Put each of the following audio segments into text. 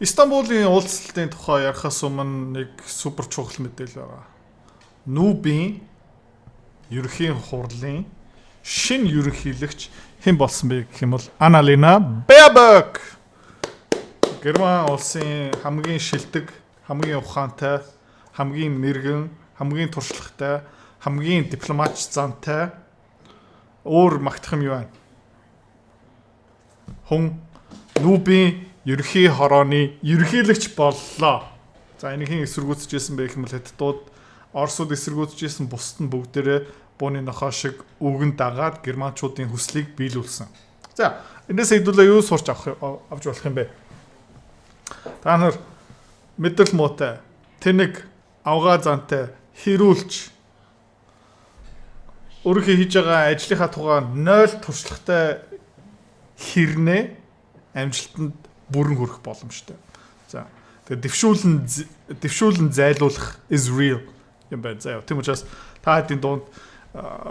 Истанбулын уулзалтын тухай ярихаас өмнө нэг супер чухал мэдээлэл байгаа. Нүүбийн ерөнхий хурлын шинэ ерөнхийлөгч хэн болсон бэ гэх юм бол Annalena Baerbock. Герман улсын хамгийн шилдэг, хамгийн ухаантай, хамгийн мэргэн, хамгийн туршлагатай, хамгийн дипломатч зантай өөр магтах юм юу вэ? Хүн Нүүбийн ерөнхий хорооны ерөнхийлөгч боллоо. За энийг хэн эсэргүүцэжсэн бэ гэх юм бол Хятадууд Оросууд эсэргүүцэжсэн бусад нь бүгдээрээ бууны нохоо шиг үгэн дагаад германчуудын хүслийг биелүүлсэн. За энэс хэдүүлээ юу сурч авч болох юм бэ? Та нар мэдрэл муутай, тэнэг, авгаа зантай, хэрүүлж өөрийнхөө хийж байгаа ажлынхаа тугаа 0 туршлагатай хэрнээ амжилтанд бүрэн хүрэх боломжтой. За тэгээд дэвшүүлэн зайлуулах is real юм байна. За тийм учраас та хэдийн дунд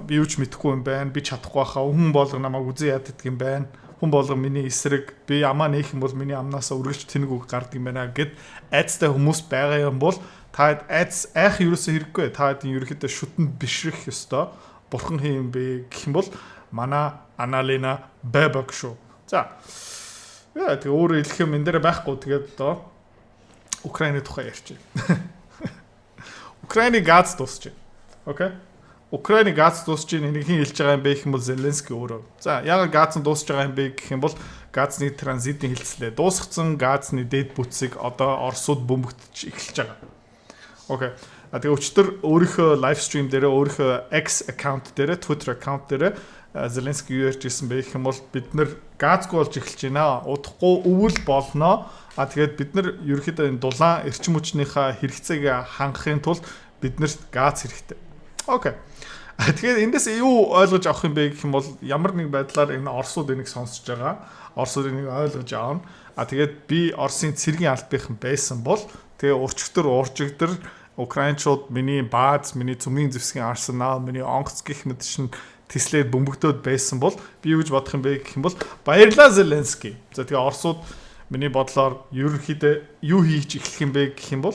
би юу ч мэдэхгүй юм байна. Би чадахгүй хаа. Хүн болго намайг үзэн яадаг юм байна. Хүн болго миний эсрэг би амаа нээх юм бол миний амнаасаа үргэлж тэнэг үг гардаг юм байна гэд айцтай хүмүүс байгаа юм бол та айц айх юусоо хэрэггүй. Та хэдийн ерөөхдөө шүтэнд бишрэх ёстой. Бурхан хэм бэ гэх юм бол манай Annalena Baerbock шүү. За тэгээ өөрөө хэлэх юм энэ дээр байхгүй тэгээд одоо Украины тухай ярьчих. Украины газ дуусч байна. Окей? Украины газ дуусч байна. Энийг хэн хэлж байгаа юм бэ гэх юм бол Зеленский өөрөө. За яагаад газ нь дуусч байгаа юм бэ гэх юм бол газны транзитын хилцлээ дуусгацсан газны дээд бүтцийг одоо Оросууд бөмбөгдөж эхэлж байгаа. Окей. Тэгээ өчтөр өөрийнхөө лайв стрим дээр өөрийнхөө X аккаунт дээр Twitter аккаунт дээр Зеленский юу ярьжсэн бэ гэх юм бол бид нэр газгүй болж эхэлж байна. Удахгүй өвөл болно. Тэгээд бид нар ерөөхдөө энэ дулаан эрчим хүчнийхээ хэрэгцээг хангахын тулд биднэрт газ хэрэгтэй. Окей. Тэгээд эндээс юу ойлгож авах юм бэ гэх юм бол ямар нэг байдлаар энэ Оросууд энийг сонсож байгаа. Оросууд энийг ойлгож аавна. Тэгээд би Оросын цэргийн албахан байсан бол тэгээ урчигдэр Украинчууд миний бааз, миний цөмийн зэвсгийн арсенал, миний онгоц гих мэт шин тэслээд бөмбөгдөөд байсан бол би юу гэж бодох юм бэ гэх юм бол баярлалаа Зеленский. За тэгээ Оросууд миний бодлоор ерөнхийдөө юу хийж эхлэх юм бэ гэх юм бол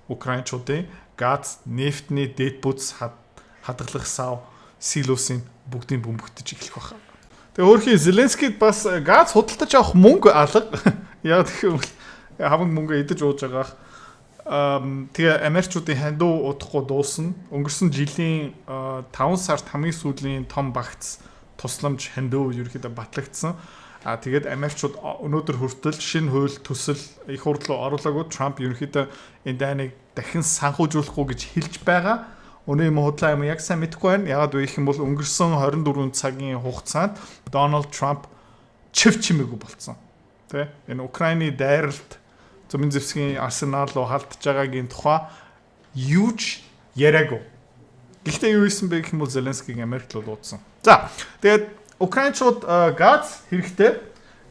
Украинчуудын газ, нефтний дээд бүтц хадгалах сав, силосын бүгдийг бөмбөгдөж эхлэх байна. Тэгээ өөрхийн Зеленскийд бас газ худалдаж авах мөнгө алга. Яг тэгэхээр хамаг мөнгө идэж ууж байгаах. Тэгээ Америкчуудын хандуу удахгүй дуусна. Өнгөрсөн жилийн 5 сард хамгийн сүүлийн том багц тусламж хандуу ерөөхдөө батлагдсан. Тэгээд Америкчууд өнөөдөр хүртэл шинэ хууль төсөл их хурд руу оруулаагүй Трамп ерөөхдөө энэ дайныг дахин санхүүжүүлэхгүй гэж хэлж байгаа. Өнөө юм худлаа юм яг сайн мэдэхгүй байна. Ягаад вэ гэх юм бол өнгөрсөн 24 цагийн хугацаанд Дональд Трамп чив чимээгүй болцсон. Тэ энэ Украины дайралт цөмийн зэвсгийн арсенал руу халтж байгаагийн тухай юу ч яриаггүй. Гэхдээ юу хийсэн бэ гэх юм бол Зеленскийг Америк руу дуудсан. За тэгээд Украинчууд газ хэрэгтэй.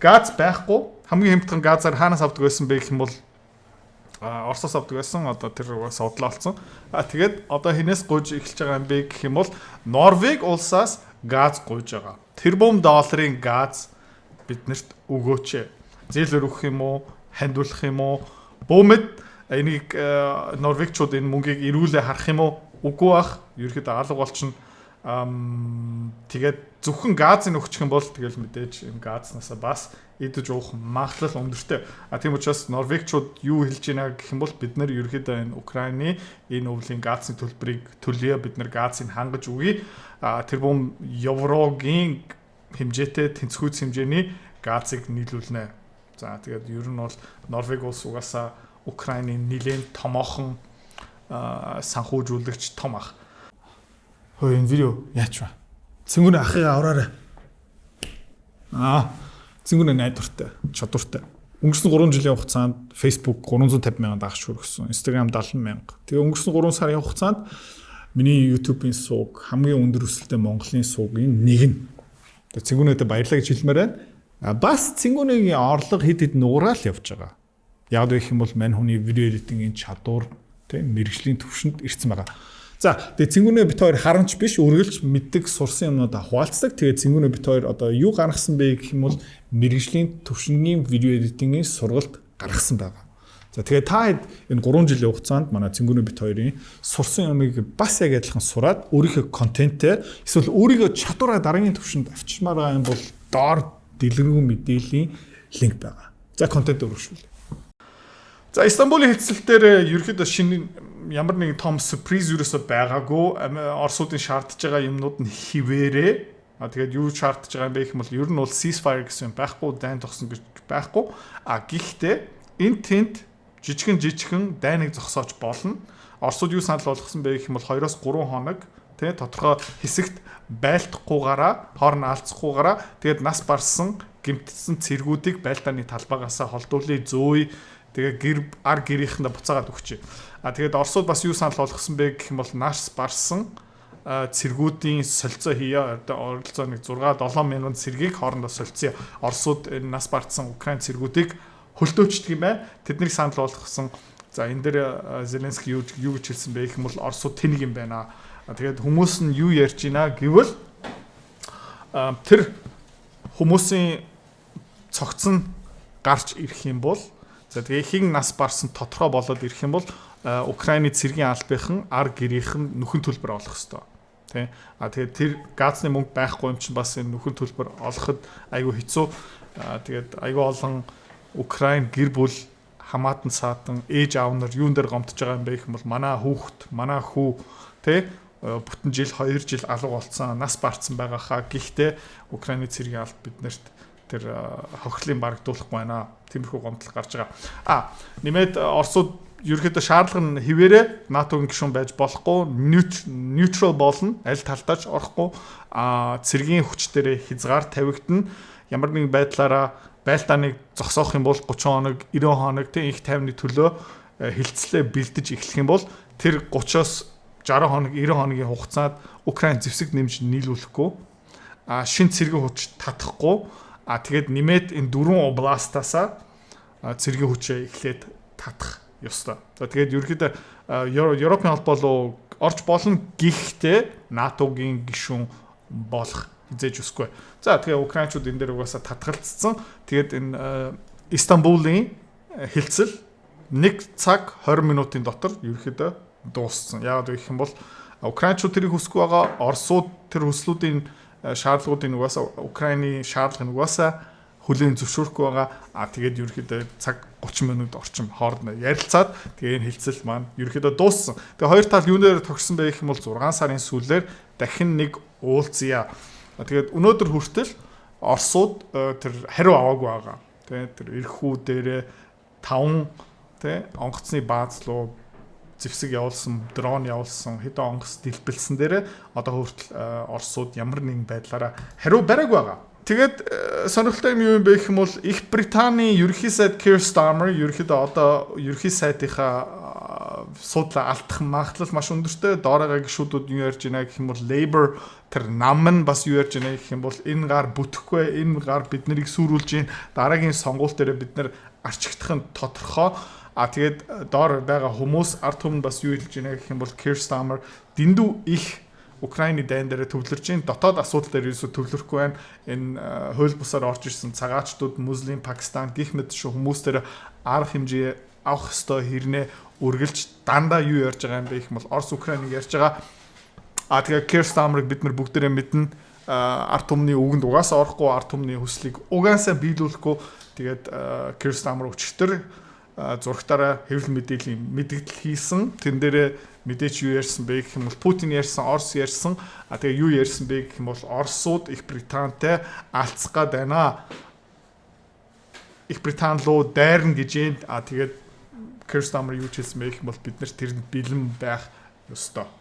Газ байхгүй. Хамгийн хямдхан газар хаанаас авдаг байсан бэ гэх юм бол Оросоос авдаг байсан. Одоо тэр судлаа болсон. Тэгээд одоо хинээс гуйж эхэлж байгаа юм бэ гэх юм бол Норвег улсаас газ гуйж байгаа. Тэрбум долларын газ биднэрт өгөөч. Зээлэр өгөх юм уу? Хандуулах юм уу? Бөөмөд энийг Норвегчууд энэ мөнгийг ирүүлээ харах юм уу? Үгүй бах. Ерөөхдөө алга болчихно. Тэгээд зөвхөн газыг өгчих юм бол тэгэл мэдээж энэ газнаасаа бас идэж уух магадлал өндөртэй. Тийм учраас Норвегчууд юу хэлж байна гэх юм бол бид нар ерөөхдөө энэ Украины энэ өвлийн газны төлбөрийг төлөе. Бид нар газыг хангаж өгье. Тэрбум еврогийн хэмжээтэй тэнцвүүц хэмжээний газыг нийлүүлнэ. За тэгээд ер нь бол Норвег улс угаасаа Украины нэлээд томоохон санхүүжүүлэгч том ах. Хөөе энэ видео яач вэ? Цэнгүүний ахыгаа авраарай. Цэнгүүний найдвартай, чадвартай. Өнгөрсөн 3 жилийн хугацаанд Facebook 350 мянган дагагч хүргэсэн. Instagram 70 мянга. Тэгээ өнгөрсөн 3 сарын хугацаанд миний YouTube-ийн сууг хамгийн өндөр өсөлттэй Монголын суугийн нэг нь. Тэгээ цэнгүүнэд баярлалаа гэж хэлмээр байна. Бас цэнгүүний орлого хэд хэд нугараал явж байгаа. Яг вэ гэх юм бол мань хүний видео эдитингийн чадвар, тийм мэрэгжлийн төвшөнд ирсэн байгаа. За тэгээ цэнгүүнээ бит хоёр харамч биш үргэлж мэддэг сурсан юмнуудаа хуваалцдаг. Тэгээ цэнгүүнээ бит хоёр одоо юу гаргасан бэ гэх юм бол мэрэгжлийн төвшингийн видео эдитингийн сургалт гаргасан байгаа. За тэгээд та хэд энэ 3 жилийн хугацаанд манай Цэнгүүний бит хоёрын сурсан юмыг бас яг адилхан сураад өөрийнхөө контентээр эсвэл өөрийнхөө чадвараа дараагийн түвшинд авчирмаар байгаа юм бол доор дэлгэрэнгүй мэдээллийн линк байгаа. За контент өргөшүүл. За Истанбулын хэлцэл дээр ерөөхдөө шинэ ямар нэгэн том сюрприз юусоо байгаагүй. Оросуудын шаардж байгаа юмнууд нь хിവэрээ. Тэгээд юу шаардж байгаа юм бэ гэх юм бол ер нь бол ceasefire гэсэн юм байхгүй, дайн тогсон гэж байхгүй. Гэхдээ энэ тент жижигхэн дайныг зогсоож болно. Оросууд юу санал болгосон бэ гэх юм бол 2-3 хоног тий тодорхой хэсэгт байлдахгүйгаараа, хоорн алдсахгүйгаараа тэгээд нас барсан гэмтсэн цэргүүдийг байлдааны талбайгаас холдуулъя зөөе. Тэгээ гэрийнхэндээ буцаагаад өгчээ. Тэгээд Оросууд бас юу санал болгосон бэ гэх юм бол нас барсан цэргүүдийн солилцоо хийе. Оролцоо нэг 6-7 мянган цэргийг хоорондоо солилцъё. Оросууд энэ нас бартсан Украин цэргүүдийг хөлдөөчдөг юм байна. Тэднийг санал болгосон. За энэ дээр Зеленский юу гэж хэлсэн бэ гэх юм бол Оросууд тэнэг юм байна. Тэгээд хүмүүс нь юу ярьж байна гэвэл тэр хүмүүсийн цогцсон гарч ирэх юм бол за тэгээ хин нас барсан тодорхой болоод ирэх юм бол Украины цэргийн албахан ар гэрийнхэн нүхэн төлбөр олох ёстой. Тэ. Тэгээд тэр газны мөнгө байхгүй юм чинь бас энэ нүхэн төлбөр олоход айгүй хэцүү. Тэгээд айгүй олон Украин гэр бүл хамаатан саатан ээж аав нар юун дээр гомдож байгаа юм бэ гэх юм бол манай хүүхд, манай хүү тэ бүтэн жил 2 жил алга болцсон, нас барцсан байгаа хаа. Гэхдээ Украины цэргийн алба биднэрт тэр хохирлын барагдуулахгүй байна. Тиймэрхүү гомдол гарч байгаа. Нэмээд Оросууд ерөөхдөө шаардлага нь хിവэрээ НАТО-гийн гишүүн байж болохгүй, neutral болно, аль талдаач орохгүй. Цэргийн хүч дээр хязгаар тавигдана. Ямар нэгэн байдлаараа байлдааныг зогсоох юм бол 30 хоног, 90 хоног тийм их тайвны төлөө хилцлээ бэлдэж эхлэх юм бол тэр 30-оос 60 хоног, 90 хоногийн хугацаанд Украин зэвсэг нэмж нийлүүлэхгүй, шин цэргийн хүч татахгүй, тэгээд нэмээд энэ 4 областаасаа цэргийн хүчээ эхлээд татах ёстой. За тэгээд ерөөхдөө Европын холбоо руу орж болно гэхдээ НАТО-гийн гишүүн болох хизээж үсгүй. За тэгээ украинчууд энэ дээр угаасаа татгалцсан. Тэгээд энэ Истанбулын хэлцэл 1 цаг 20 минутын дотор ерөөхдөө дууссан. Яагаад гэх юм бол украинчууд тэрийг хүсэхгүй байгаа. Оросууд тэр хүслүүдийн шаардлагуудын угаасаа Украины шаардлагыг угаасаа хүлээн зөвшөөрөхгүй байгаа. Тэгээд ерөөхдөө цаг 30 минут орчим хоорондоо ярилцаад тэгээ энэ хэлцэл маань ерөөхдөө дууссан. Тэгээ хоёр тал юунээр тогтсон бэ гэх юм бол 6 сарын сүүлээр дахин нэг уулзъя. Тэгээд өнөөдөр хүртэл Оросууд тэр хариу аваагүй байгаа. Тэ тэр эрхүү дээрээ 5 тэ онгоцны бааз руу зэвсэг явуулсан, дрон явуулсан, хэдэн онгоц дэлбэлсэн дээрээ одоо хүртэл Оросууд ямар нэгэн байдлаараа хариу бариагүй байгаа. Тэгээд сонирхолтой юм бэ гэх юм бол Их Британий ерөнхий сайд Keir Starmer ерөнхийдөө одоо ерөнхий сайдынхаа суудлаа алдах магадлал маш өндөртэй. Доороо гишүүдүүд юу ярьж байна гэх юм бол Labour тэр нам нь бас юу ярьж байна гэх юм бол энэ гар бүтэхгүй, энэ гар бид нарыг сүрүүлж гин дараагийн сонгуул дээр бид нар арчигдах нь тодорхой. Тэгээд доор байгаа хүмүүс ард түмэнд бас юу хэлж байна гэх юм бол Keir Starmer дэндүү их Украины дайн дээр төвлөрж гин дотоод асуудал дээр юусо төвлөрөхгүй байна. Энэ хууль бусаар орж ирсэн цагаачдууд, Муслим, Пакистан гих мэт шүү хүмүүс дээр арга хэмжээ авах ёстой хэрнээ үргэлж дандаа юу ярьж байгаа юм бэ гэх юм бол Орос Украиныг ярьж байгаа. Тэгээ Keir Starmer-ыг бид нар бүгдээрээ мэднэ. Ард түмний үгэнд угаасаа орохгүй, ард түмний хүслийг угаасаа биелүүлэхгүй. Тэгээд Keir Starmer өчтөр зургатаараа хэвлэл мэдээллийн мэдгдэл хийсэн. Тэн дээрээ мэдээч юу ярьсан бэ гэх юм бол Путин ярьсан, Орос ярьсан. Тэгээ юу ярьсан бэ гэх юм бол Оросууд Их Британтай алцах гээд байна. Их Британь руу дайрна гэж юм. Тэгээд Keir Starmer юу хэлсэн бэ гэх юм бол бид нар тэрэнд бэлэн байх ёстой.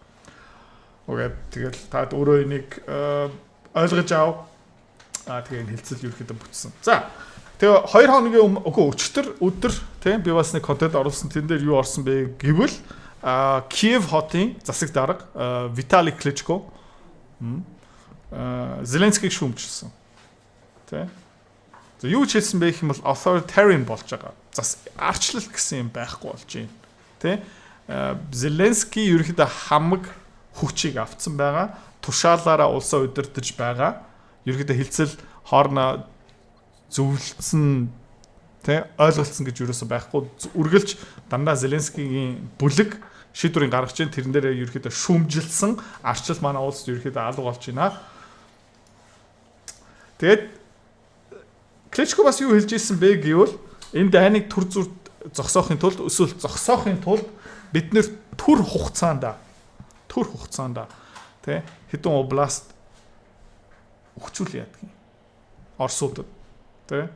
Окей, тэгэл та өөрөө энийг ойлгож ав. Тэгээ энэ хэлцэл ерөөхдөө бүтсэн. За тэгээ 2 хоногийн өчтөр өдөр тийм би бас нэг контент оруулсан. Тэн дээр юу орсон бэ гэвэл Киев хотын засаг дарга Виталий Кличко Зеленскийг шүүмжилсэн. Тэ. За юу ч хэлсэн бэ гэх юм бол authoritarian болж байгаа. Зас арчлал гэсэн юм байхгүй болж байна. Тэ. Зеленский ерөөхдөө хамаг хүчийг авцсан байгаа. Тушаалаараа улсаа удирдах байгаа. Ерөөхдөө хилцэл хоорноо зөвлөсөн тэ ойлголцсон гэж юусоо байхгүй үргэлж дандаа Зеленскигийн бүлэг шийдвэрийг гаргаж чинь тэрэн дээр ерөөхдөө шүүмжилсэн арчил манай улсд ерөөхдөө алга болж байна. Тэгээд Кличко бас юу хэлж ирсэн бэ гэвэл энэ дайныг төр зүр зогсоохын тулд эсвэл зогсоохын тулд бид нэр төр хугацаанд тэ хэдэн област өгчүүл яадаг юм. Орсуудад тэ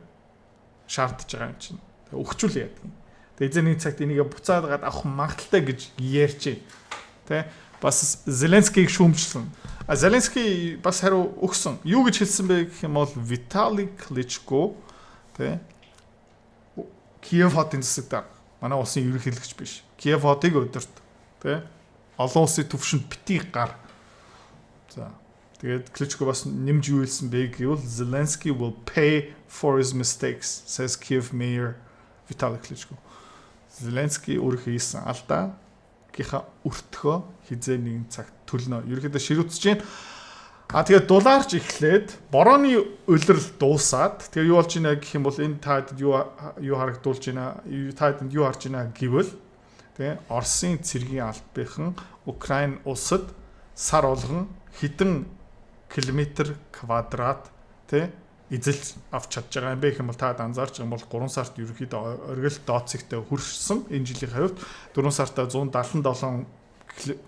шаардж байгаа юм чинь. Тэ өгчүүл яадаг юм. Тэ эзний цагт энийг буцаад гад авах магадaltaй гэж ярьж байна. Тэ бас Зеленскийг шүүмжлэн. Зеленский бас хариу өгсөн. Юу гэж хэлсэн бэ гэх юм бол Виталий Кличко тэ Киев хотын засагтаа манай улсын ерөнхийлөгч биш. Киев хотыг өдөрт тэ олон улсын түвшинд битгий гар. За тэгээд Кличко бас нэмж юу хэлсэн бэ гэвэл Zelensky will pay for his mistakes, says Kiev mayor Vitaly Klitschko. Zelensky өөрөө хийсэн алдаа гиха өртгөө хизээ нэгэн цагт төлнө. Ерөнхийдөө ширүүцэж байна. Тэгээд дулаарч эхлээд борооны улирал дуусаад тэгээ юу болж байна гэх юм бол энэ таад юу харагдуулж байна? Таад юу харж байна гэвэл тэгээ Оросын цэргийн албахан Украин улсад сар болгон хэдэн километр квадрат тэ эзэлж авч чадж байгаа юм бэ гэх юм бол та анзаарч байгаа бол 3 сард ерөнхийдөө оргил дооцогтой хүрсэн энэ жилийн хувьд 4 сартаа 177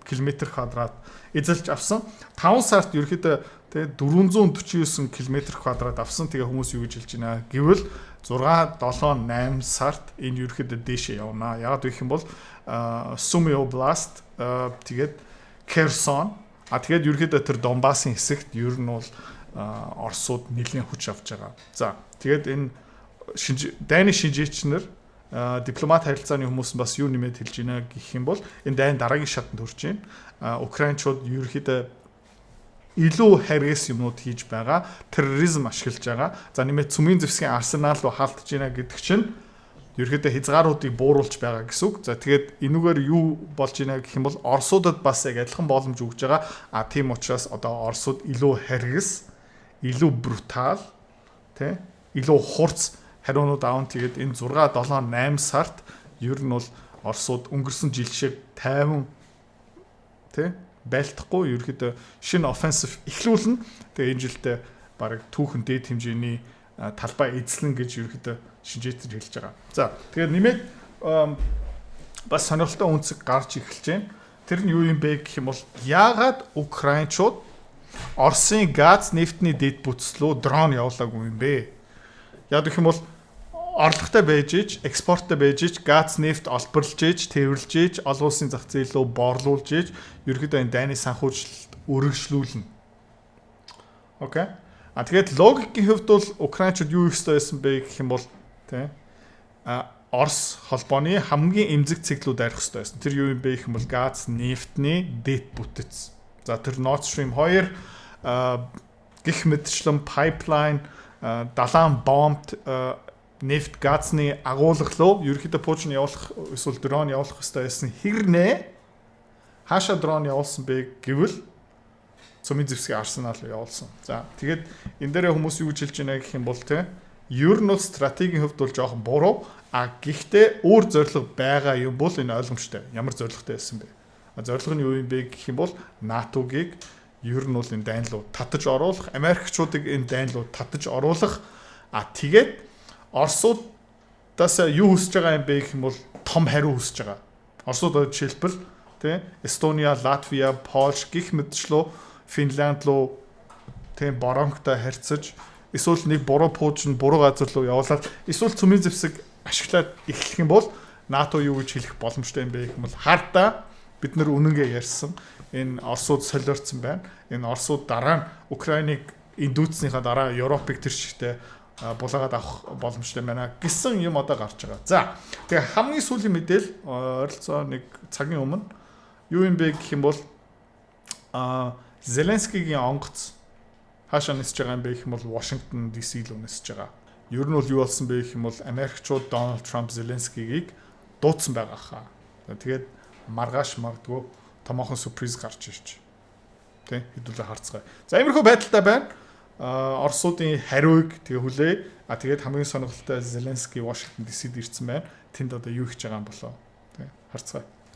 км квадрат эзэлж авсан 5 сард ерөнхийдөө тэ 449 км квадрат авсан. Тэгээ хүмүүс юу гэж хэлж байна гэвэл 6 7 8 сард энэ ерөнхийдөө дээшээ явна. Яг гэх юм бол Суми област тэгээд Керсон тэгээд ерөнхийдөө тэр Донбассын хэсэгт ер нь бол Оросууд нэлийн хүч авч байгаа. За тэгээд энэ дайны шинжээчнэр дипломат харилцааны хүмүүс бас юу нэмээд хэлж байна гэх юм бол энэ дайн дараагийн шатанд хүрч байна. Украинчууд ерөнхийдөө илүү харгас юмнууд хийж байгаа, терроризм ашиглаж байгаа. За нэмээд цөмийн зэвсгийн арсенал руу хаалтж байна гэдэг чинь ерөнхийдөө хязгааруудыг бууруулж байгаа гэсэн үг. За тэгээд энүүгээр юу болж байна гэх юм бол Оросуудад бас яг адилхан боломж өгж байгаа. Тийм учраас одоо Оросууд илүү харгас, илүү брутал, тэ илүү хурц хариунууд аавн. Тэгээд энэ 6 7 8 сард ер нь бол Оросууд өнгөрсөн жил шиг тайван тэ байлдахгүй ерөөхдөө шинэ offensive эхлүүлнэ. Тэгээ энэ жилдээ бараг түүхэн дээд хэмжээний талбай эзлэн гэж ерөөхдөө шинжээчд хэлж байгаа. За тэгээд нэмээд бас сонирхолтой үнцэг гарч эхэлж байна. Тэр нь юу юм бэ гэх юм бол яагаад Украинчууд Оросын газ нефтний дэд бүтцлөө дрон явуулаагүй юм бэ? Яг гэх юм бол орлоготой байж ич, экспорттой байж ич, газ нефт олборлж ич, тэрвэрлж ич, олон улсын зах зээл рүү борлуулж ич, ерөнхийдөө энэ дайны санхүүжилт өргөжлүүлнэ. Окей. Тэгээд логикийн хувьд бол Украинчууд юу хийх ёстой байсан бэ гэх юм бол тэ Орос холбооны хамгийн эмзэг цэглүүд арих ёстой байсан. Тэр юу юм бэ гэх юм бол газ, нефтний дэд бүтэц. За тэр Nord Stream 2 гих мэтчлэн pipeline далайн бомбт нефт газны агуулгалуу ерөөхдөө Путин явуулах эсвэл дрон явуулах ёстой байсан хэрнээ хаашаа дрон явуулсан бэ гэвэл цөмийн зэвсгийн арсенал руу явуулсан. За тэгээд энэ дээр хүмүүс юу гэж хэлж байна гэх юм бол тэ ер нь стратегийн хувьд бол жоохон буруу гэхдээ өөр зорилго байгаа юм бол энэ ойлгомжтой. Ямар зорилготой байсан бэ? Зорилго нь юу юм бэ гэх юм бол НАТО-гийг ер нь бол энэ дайн руу татаж оруулах, Америкчуудыг энэ дайн руу татаж оруулах тэгээд Оросуудаас юу хүсэж байгаа юм бэ гэх юм бол том хариу хүсэж байгаа. Оросууд жишээлбэл тий Эстония, Латвия, Польш гих мэтчлөө Финланд руу тий боронктой харьцаж эсвэл нэг буруу Путин буруу газар руу явуулаад эсвэл цөмийн зэвсэг ашиглаад эхлэх юм бол НАТО юу гэж хэлэх боломжтой юм бэ гэх юм бол хардаа бид нар үнэнгээ ярьсан. Энэ Оросууд солиорцсон байна. Энэ Оросууд дараа нь Украиныг индүүцснийхаа дараа Европыг тэр чигтээ булаагаад авах боломжтой байна гэсэн юм одоо гарч байгаа. За тэгээ хамгийн сүүлийн мэдээлэл ойролцоо нэг цагийн өмнө юу юм бэ гэх юм бол Зеленскигийн онгоц хаашаа нисэж байгаа юм бэ гэх юм бол Washington DC руу нисэж байгаа. Ер нь бол юу болсон бэ гэх юм бол Америкчууд Дональд Трамп Зеленскигийг дуудсан байгаа хаа. Тэгээд маргааш магадгүй томоохон сюрприз гарч ирж. Тэ хэдүүлээ харцгаая. За иймэрхүү байдалтай байна. Оросуудын хариуг тэгээ хүлээ. Тэгээд хамгийн сонирхолтой Зеленский Washington DC-д ирсэн байна. Тэнд одоо юу хийж байгаа юм болоо. Тэгээ харцгаая.